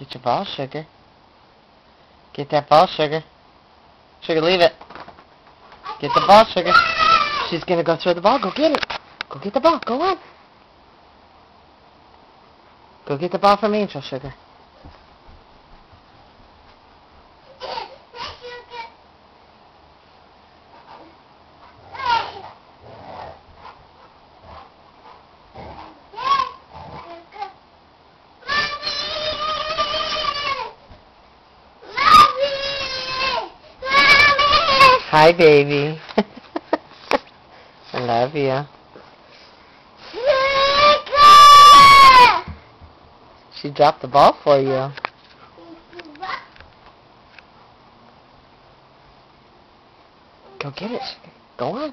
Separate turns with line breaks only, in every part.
Get your ball, Sugar. Get that ball, Sugar. Sugar, leave it. Get the ball, Sugar. She's gonna go throw the ball. Go get it. Go get the ball. Go on. Go get the ball from Angel, Sugar. Hi, baby. I love you. She dropped the ball for you. Go get it. Go on.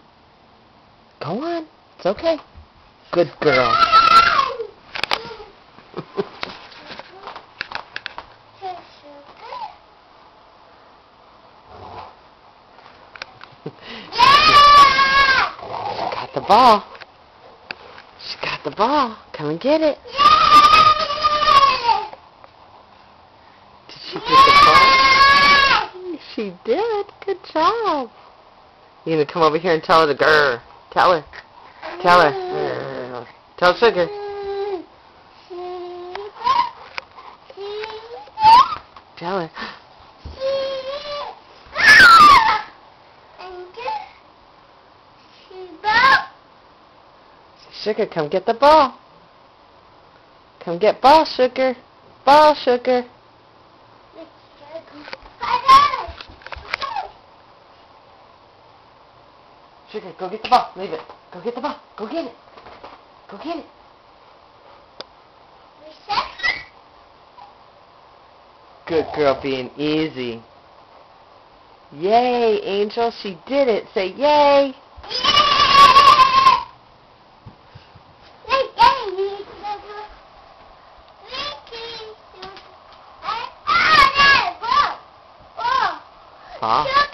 Go on. It's okay. Good girl. She got the ball. She got the ball. Come and get it. Did she get the ball? She did. Good job. You gonna come over here and tell her to grr. Tell her. Tell her. Tell Sugar. Tell her. Sugar, come get the ball. Come get ball, Sugar. Ball, Sugar. Sugar, go get the ball. Leave it. Go get the ball. Go get it. Go get it. Good girl, being easy. Yay, Angel. She did it. Say yay. Huh?